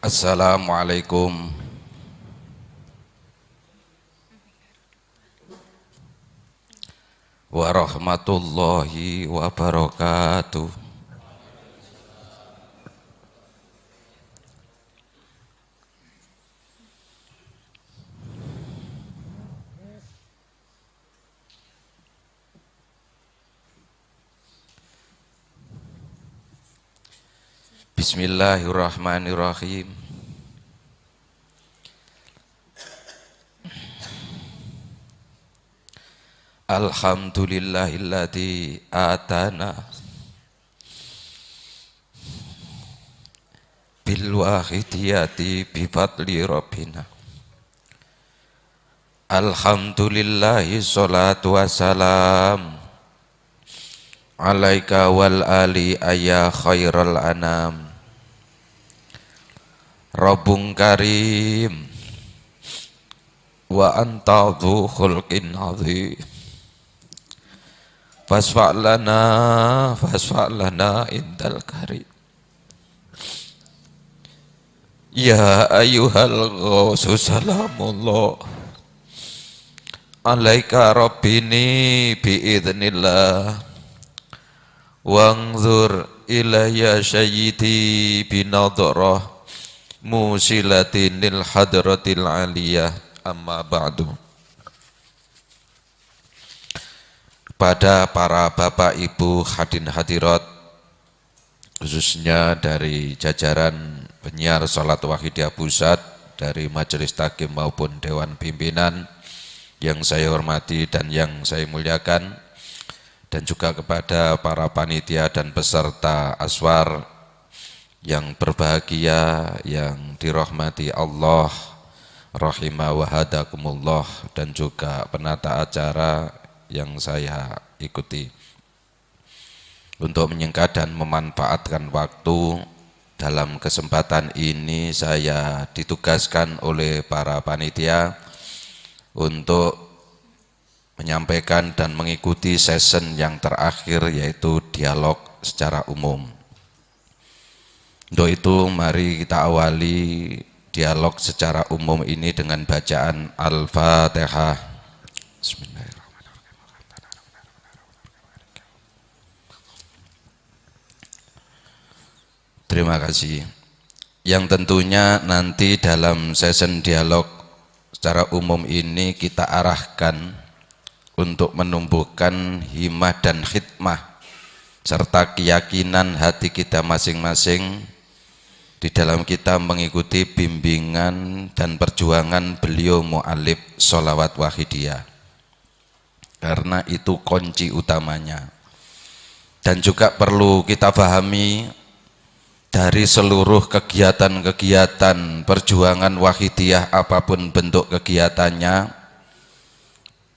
Assalamualaikum warahmatullahi wabarakatuh. Bismillahirrahmanirrahim. Alhamdulillahilladzi atana bil wahidiyati bi fadli rabbina. Alhamdulillahi sholatu wassalam alaika wal ali ayya khairal anam. Rabbun karim wa anta dhu khulqin azim. Fasfa'lana indal karim. Ya ayyuhal ghausu salamullah alaika rabbini biidznillah. Wanzur ilayya sayyidi binadrah musilatinil hadratil aliyah. Amma ba'du. Pada para bapak ibu hadirin hadirat, khususnya dari jajaran penyiar Salat Wahidiyah Pusat, dari Majelis Takim maupun Dewan Pimpinan yang saya hormati dan yang saya muliakan, dan juga kepada para panitia dan peserta aswar yang berbahagia, yang dirahmati Allah rahimah wa hadakumullah, dan juga penata acara yang saya ikuti. Untuk menyingkat dan memanfaatkan waktu, dalam kesempatan ini saya ditugaskan oleh para panitia untuk menyampaikan dan mengikuti session yang terakhir, yaitu dialog secara umum. Untuk itu mari kita awali dialog secara umum ini dengan bacaan Al-Fatihah. Bismillahirrahmanirrahim. Terima kasih. Yang tentunya nanti dalam session dialog secara umum ini kita arahkan untuk menumbuhkan himmah dan khidmah serta keyakinan hati kita masing-masing di dalam kita mengikuti bimbingan dan perjuangan beliau mu'alif sholawat wahidiyah, karena itu kunci utamanya. Dan juga perlu kita pahami, dari seluruh kegiatan-kegiatan perjuangan wahidiyah apapun bentuk kegiatannya,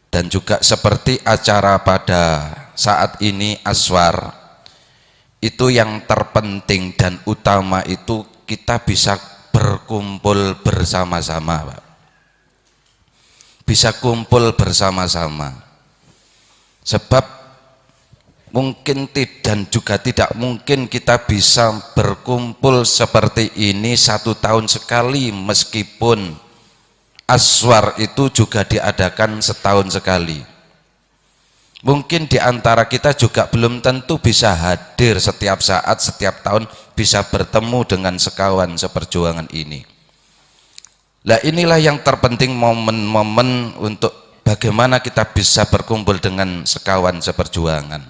dan juga seperti acara pada saat ini aswar, itu yang terpenting dan utama itu kita bisa berkumpul bersama-sama, Pak. Bisa kumpul bersama-sama. Sebab mungkin dan juga tidak mungkin kita bisa berkumpul seperti ini 1 tahun sekali, meskipun aswar itu juga diadakan setahun sekali. Mungkin di antara kita juga belum tentu bisa hadir setiap saat, setiap tahun bisa bertemu dengan sekawan seperjuangan ini. Nah, inilah yang terpenting, momen-momen untuk bagaimana kita bisa berkumpul dengan sekawan seperjuangan.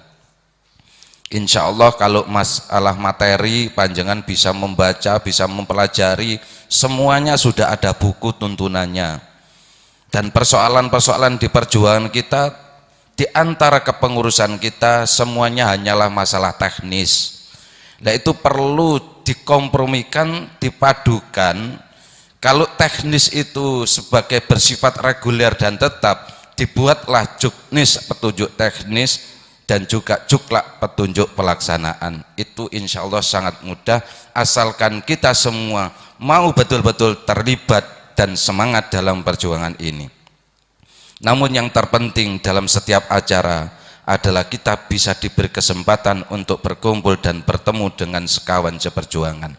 Insya Allah kalau masalah materi, panjenengan bisa membaca, bisa mempelajari, semuanya sudah ada buku tuntunannya. Dan persoalan-persoalan di perjuangan kita, di antara kepengurusan kita, semuanya hanyalah masalah teknis. Nah, itu perlu dikompromikan, dipadukan. Kalau teknis itu sebagai bersifat reguler dan tetap, dibuatlah juknis petunjuk teknis dan juga juklak petunjuk pelaksanaan. Itu insya Allah sangat mudah, asalkan kita semua mau betul-betul terlibat dan semangat dalam perjuangan ini. Namun yang terpenting dalam setiap acara adalah kita bisa diberi kesempatan untuk berkumpul dan bertemu dengan sekawan seperjuangan.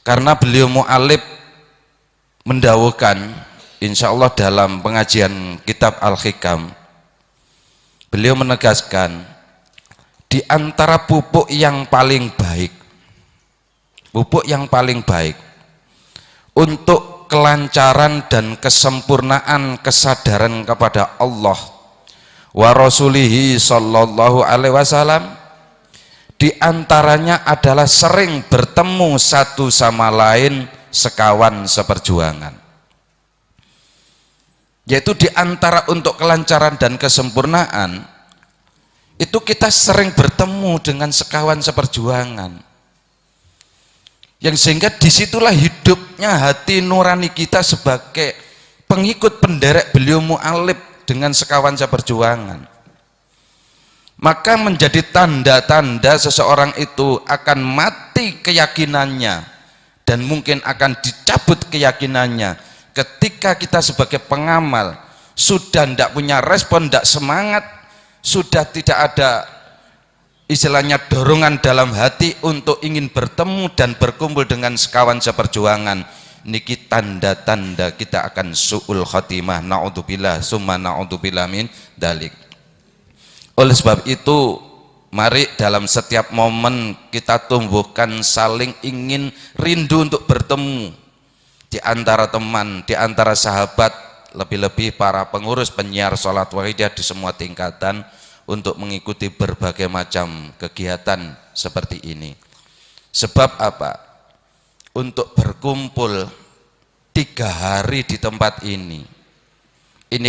Karena beliau mu'alib mendawuhkan, insya Allah dalam pengajian kitab Al-Hikam, beliau menegaskan di antara pupuk yang paling baik, untuk kelancaran dan kesempurnaan kesadaran kepada Allah wa rasulihi sallallahu alaihi wasallam, di antaranya adalah sering bertemu satu sama lain sekawan seperjuangan. Yaitu di antara untuk kelancaran dan kesempurnaan itu kita sering bertemu dengan sekawan seperjuangan, yang sehingga disitulah hidupnya hati nurani kita sebagai pengikut penderek beliau mu'alib dengan sekawan seperjuangan. Maka menjadi tanda-tanda seseorang itu akan mati keyakinannya dan mungkin akan dicabut keyakinannya ketika kita sebagai pengamal sudah tidak punya respon, tidak semangat, sudah tidak ada istilahnya dorongan dalam hati untuk ingin bertemu dan berkumpul dengan sekawan seperjuangan. Niki tanda-tanda kita akan su'ul khatimah, na'udzubillah summa na'udzubillah min dalik. Oleh sebab itu, mari dalam setiap momen kita tumbuhkan saling ingin rindu untuk bertemu di antara teman, di antara sahabat, lebih-lebih para pengurus penyiar sholat wahidiyah di semua tingkatan untuk mengikuti berbagai macam kegiatan seperti ini. Sebab apa? Untuk berkumpul 3 hari di tempat ini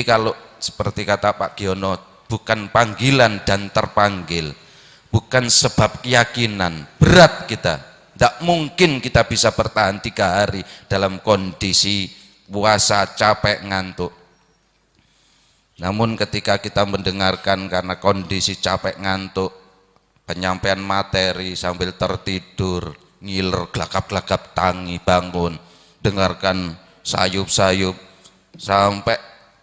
kalau seperti kata Pak Giono, bukan panggilan dan terpanggil, bukan sebab keyakinan, berat kita, tidak mungkin kita bisa bertahan 3 hari dalam kondisi puasa, capek, ngantuk. Namun ketika kita mendengarkan karena kondisi capek, ngantuk, penyampaian materi sambil tertidur, ngiler, gelagap-gelagap tangi, bangun, dengarkan sayup-sayup sampai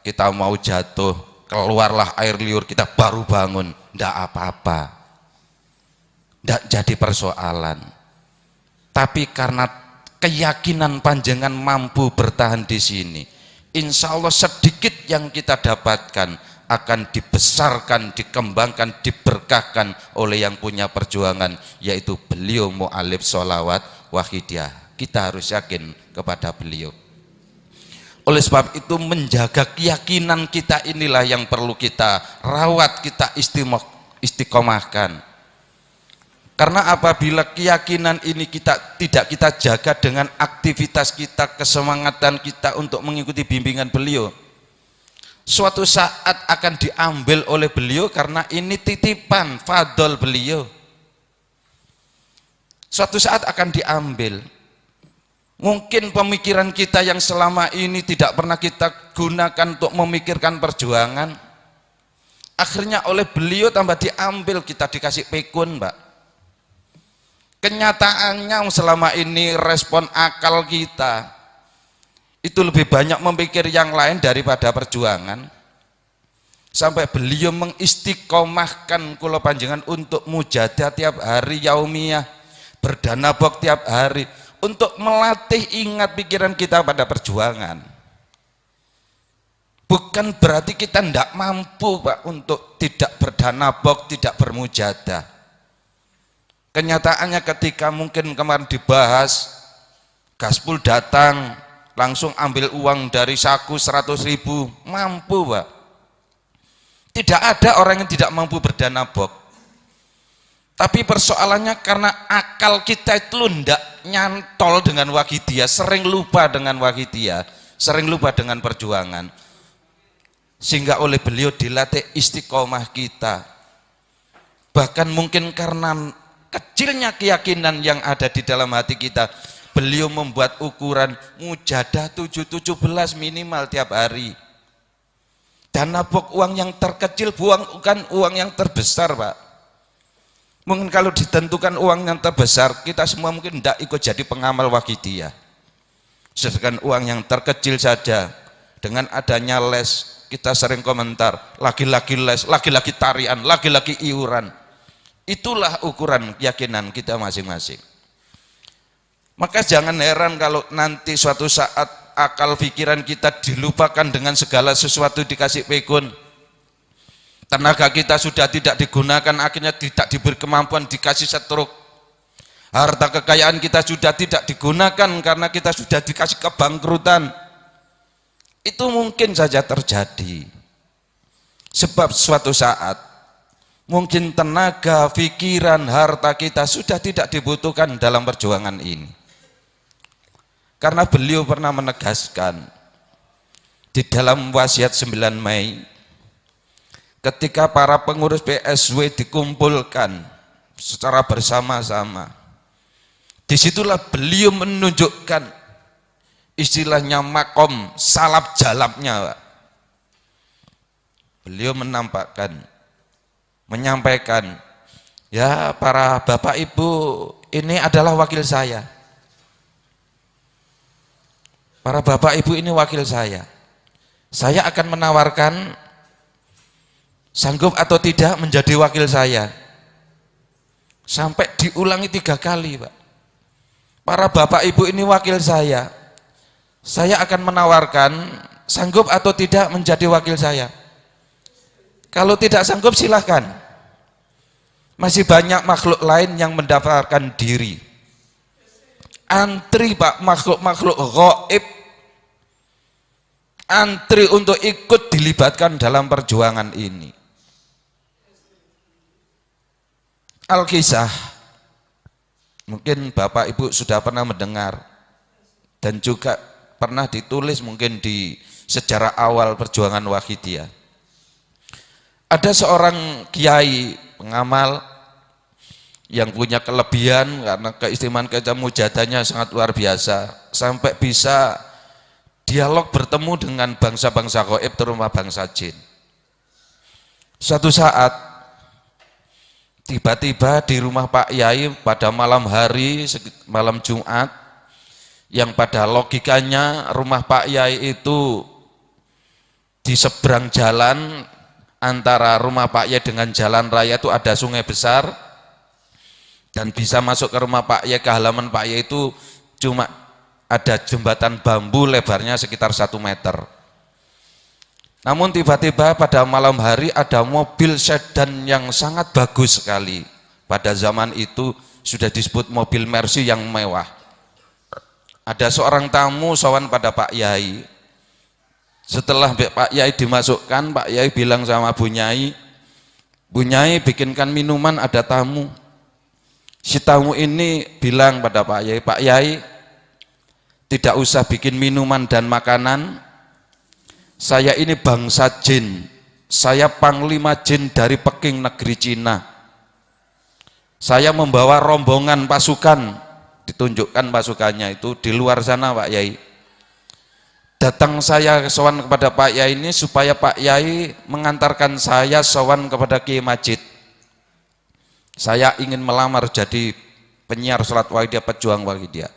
kita mau jatuh, keluarlah air liur, kita baru bangun, tidak apa-apa, tidak jadi persoalan. Tapi karena keyakinan panjenengan mampu bertahan di sini, insya Allah sedikit yang kita dapatkan akan dibesarkan, dikembangkan, diberkahkan oleh yang punya perjuangan, yaitu beliau mu'alif sholawat wahidiyah. Kita harus yakin kepada beliau. Oleh sebab itu, menjaga keyakinan kita inilah yang perlu kita rawat, kita istiqomahkan. Karena apabila keyakinan ini tidak kita jaga dengan aktivitas kita, kesemangatan kita untuk mengikuti bimbingan beliau, suatu saat akan diambil oleh beliau karena ini titipan fadol beliau. Suatu saat akan diambil. Mungkin pemikiran kita yang selama ini tidak pernah kita gunakan untuk memikirkan perjuangan, akhirnya oleh beliau tambah diambil, kita dikasih pekun, Mbak. Kenyataannya selama ini respon akal kita itu lebih banyak memikir yang lain daripada perjuangan, sampai beliau mengistiqomahkan kula panjenengan untuk mujadah tiap hari, yaumiyah, berdanabok tiap hari, untuk melatih ingat pikiran kita pada perjuangan. Bukan berarti kita tidak mampu, Pak, untuk tidak berdanabok, tidak bermujadah. Kenyataannya ketika mungkin kemarin dibahas, Gaspul datang langsung ambil uang dari saku 100.000, mampu, Pak. Tidak ada orang yang tidak mampu berdanabok. Tapi persoalannya karena akal kita itu tidak nyantol dengan wahidiyah, sering lupa dengan wahidiyah, sering lupa dengan perjuangan, sehingga oleh beliau dilatih istiqomah kita. Bahkan mungkin karena kecilnya keyakinan yang ada di dalam hati kita, beliau membuat ukuran mujadah 7-17 minimal tiap hari. Danabok uang yang terkecil, bukan uang yang terbesar, Pak. Mungkin kalau ditentukan uang yang terbesar, kita semua mungkin tidak ikut jadi pengamal wahidiyah. Sedangkan uang yang terkecil saja, dengan adanya les, kita sering komentar, laki-laki les, laki-laki tarian, laki-laki iuran. Itulah ukuran keyakinan kita masing-masing. Maka jangan heran kalau nanti suatu saat akal pikiran kita dilupakan dengan segala sesuatu dikasih pegon. Tenaga kita sudah tidak digunakan, akhirnya tidak diberi kemampuan, dikasih stroke. Harta kekayaan kita sudah tidak digunakan karena kita sudah dikasih kebangkrutan. Itu mungkin saja terjadi. Sebab suatu saat mungkin tenaga, pikiran, harta kita sudah tidak dibutuhkan dalam perjuangan ini. Karena beliau pernah menegaskan di dalam wasiat 9 Mei ketika para pengurus PSW dikumpulkan secara bersama-sama, disitulah beliau menunjukkan istilahnya makom salap jalapnya. Beliau menyampaikan, ya para bapak ibu, ini adalah wakil saya. Para bapak ibu ini wakil saya. Saya akan menawarkan sanggup atau tidak menjadi wakil saya. Sampai diulangi 3 kali, Pak. Para bapak ibu ini wakil saya. Saya akan menawarkan sanggup atau tidak menjadi wakil saya. Kalau tidak sanggup silahkan. Masih banyak makhluk lain yang mendaftarkan diri. Antri, Pak, makhluk-makhluk gaib. Antri untuk ikut dilibatkan dalam perjuangan ini. Al-Kisah, mungkin Bapak Ibu sudah pernah mendengar dan juga pernah ditulis mungkin di sejarah awal perjuangan Wahidiyah. Ada seorang kiai pengamal yang punya kelebihan karena keistimewaan mujadahnya sangat luar biasa, sampai bisa dialog bertemu dengan bangsa-bangsa gaib terutama bangsa jin. Suatu saat tiba-tiba di rumah Pak Yai pada malam hari, malam Jumat, yang pada logikanya rumah Pak Yai itu di seberang jalan antara rumah Pak Yai dengan jalan raya itu ada sungai besar, dan bisa masuk ke rumah Pak Yai, ke halaman Pak Yai itu cuma ada jembatan bambu lebarnya sekitar 1 meter. Namun tiba-tiba pada malam hari ada mobil sedan yang sangat bagus sekali. Pada zaman itu sudah disebut mobil Mercy yang mewah. Ada seorang tamu sowan pada Pak Yai. Setelah Pak Yai dimasukkan, Pak Yai bilang sama Bu Nyai, Bu Nyai bikinkan minuman, ada tamu. Si tamu ini bilang pada Pak Yai, Pak Yai tidak usah bikin minuman dan makanan, saya ini bangsa jin, saya panglima jin dari Peking negeri Cina. Saya membawa rombongan pasukan, ditunjukkan pasukannya itu di luar sana Pak Yai. Datang saya sowan kepada Pak Yai ini supaya Pak Yai mengantarkan saya sowan kepada Kiai Majid. Saya ingin melamar jadi penyiar salat Wahidiyah, pejuang Wahidiyah.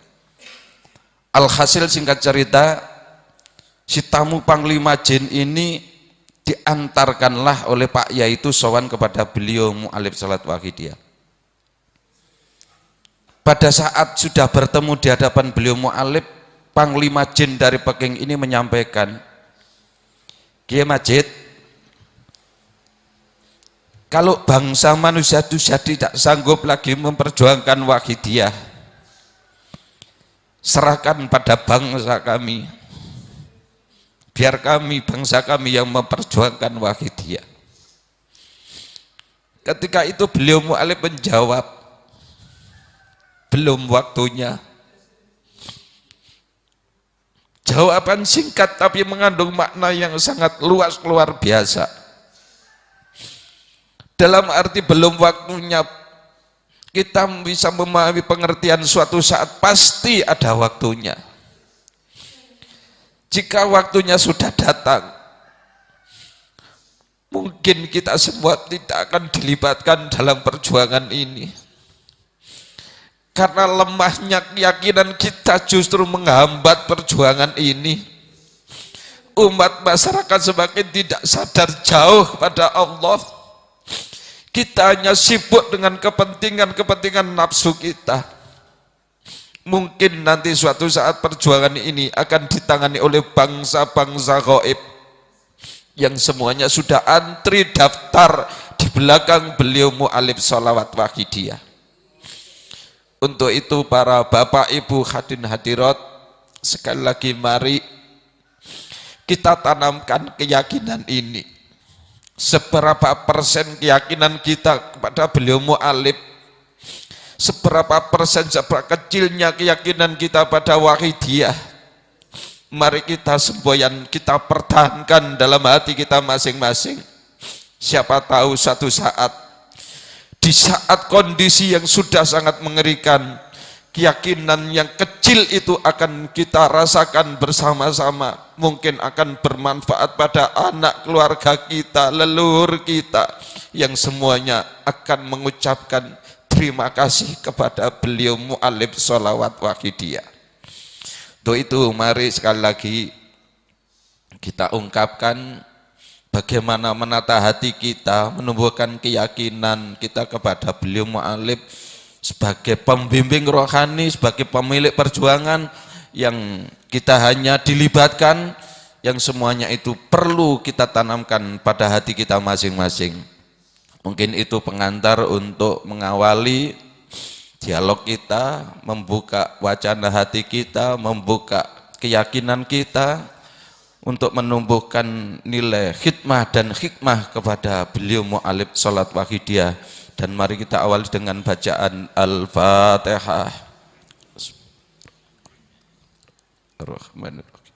Alhasil singkat cerita, si tamu panglima jin ini diantarkanlah oleh Pak Yai itu sowan kepada beliau mu'alif salat Wahidiyah. Pada saat sudah bertemu di hadapan beliau mu'alif, panglima jin dari Peking ini menyampaikan, Kiai Majid, kalau bangsa manusia itu tidak sanggup lagi memperjuangkan Wahidiyah, serahkan pada bangsa kami, biar kami, bangsa kami yang memperjuangkan Wahidiyah. Ketika itu beliau mu'alif menjawab, belum waktunya. Jawaban singkat tapi mengandung makna yang sangat luas, luar biasa. Dalam arti belum waktunya, kita bisa memahami pengertian suatu saat pasti ada waktunya. Jika waktunya sudah datang, mungkin kita semua tidak akan dilibatkan dalam perjuangan ini. Karena lemahnya keyakinan kita justru menghambat perjuangan ini. Umat masyarakat semakin tidak sadar jauh pada Allah. Kita hanya sibuk dengan kepentingan-kepentingan nafsu kita. Mungkin nanti suatu saat perjuangan ini akan ditangani oleh bangsa-bangsa gaib yang semuanya sudah antri daftar di belakang beliau mu'alif sholawat wahidiyah. Untuk itu para bapak ibu hadirin hadirat, sekali lagi mari kita tanamkan keyakinan ini. Seberapa persen keyakinan kita kepada beliau mu'alif, seberapa persen, seberapa kecilnya keyakinan kita pada wahidiyah, mari kita semboyan, kita pertahankan dalam hati kita masing-masing. Siapa tahu suatu saat, di saat kondisi yang sudah sangat mengerikan, keyakinan yang kecil itu akan kita rasakan bersama-sama, mungkin akan bermanfaat pada anak keluarga kita, leluhur kita, yang semuanya akan mengucapkan terima kasih kepada beliau mu'alif sholawat wahidiyah. Untuk itu mari sekali lagi kita ungkapkan bagaimana menata hati kita, menumbuhkan keyakinan kita kepada beliau mu'alif sebagai pembimbing rohani, sebagai pemilik perjuangan yang kita hanya dilibatkan, yang semuanya itu perlu kita tanamkan pada hati kita masing-masing. Mungkin itu pengantar untuk mengawali dialog kita, membuka wacana hati kita, membuka keyakinan kita untuk menumbuhkan nilai khidmah dan hikmah kepada beliau mu'alif sholat wahidiyah. Dan mari kita awali dengan bacaan Al-Fatihah. Bismillahirrahmanirrahim.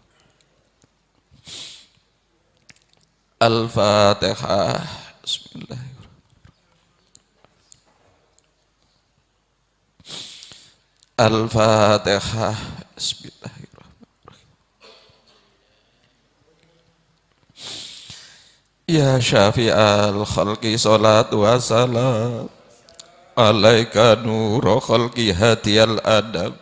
Al-Fatihah. Bismillahirrahmanirrahim. Al-Fatihah. Bismillahirrahmanirrahim. Ya syafi'al khalqi salatu wa salam alaika nuru khalqi hadiyal adab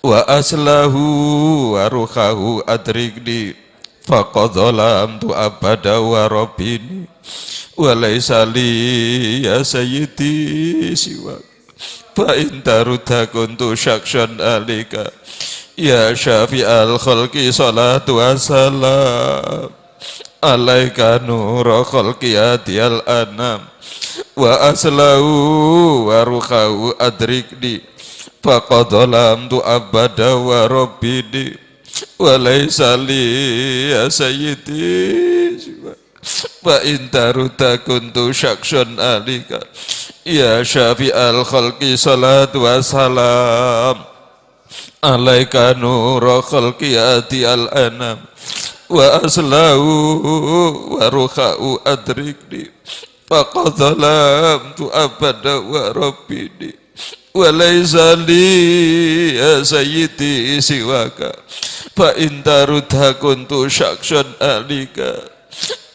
wa aslahu wa ruhahu adrikni faqad zalamtu abada wa rabbini wa laysa li ya sayyidi siwa fa in tarudha kuntu syakshan alika ya syafi'al khalqi salatu wa salam alaika nura khalqiyatiyal anam wa aslahu wa ruhahu adrikni faqad zalamtu abada wa rabbini wa laysa li ya sayyidi fa in tarudha kuntu syakshan alika ya syafi'al khalqi salatu wa salam alaika nura khalqiyatiyal anam wa aslahu wa ruha'u adrikni faqad zalamtu abada wa rabbini wa laysa li ya sayyidi siwaka fa in tarudha kuntu syakshan alika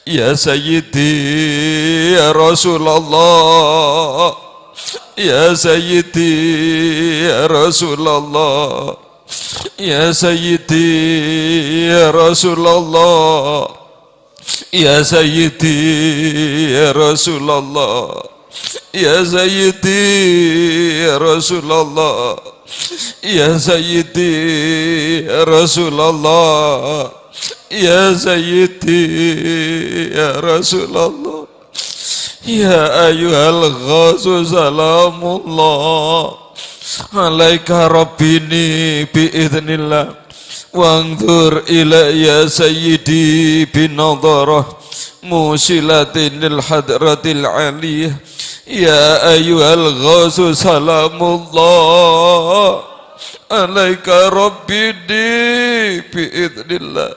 ya sayyidi ya Rasulullah ya sayyidi ya Rasulullah ya sayyidi ya Rasulullah ya sayyidi ya Rasulullah ya sayyidi ya Rasulullah ya sayyidi ya Rasulullah ya sayyidi ya Rasulullah ya ayyuhal ghazu salamullah alaika rabbini biidznillah wangzur ilayya sayyidi binadharah musilatin lil hadratil aliyah ya ayyuhal ghasu salamullah alaika rabbini biidznillah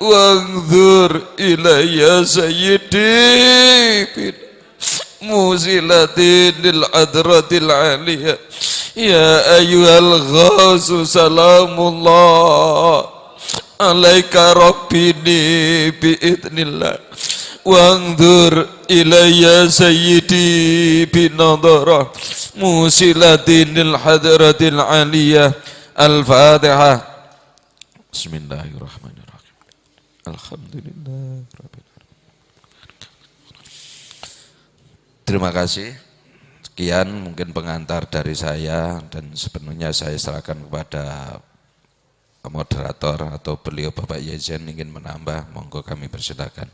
wangzur ilayya sayyidi musilatin lil hadratil aliyah ya ayyuhal ghasu salamullah alaika rabbini biidznillah wangzur ilayya sayyidi binadharah musilatinil hadratil aliyah. Al-Fatihah. Bismillahirrahmanirrahim. Alhamdulillah. Terima kasih Sekian mungkin pengantar dari saya dan sepenuhnya saya serahkan kepada moderator atau beliau Bapak Yejen ingin menambah, monggo kami persilakan.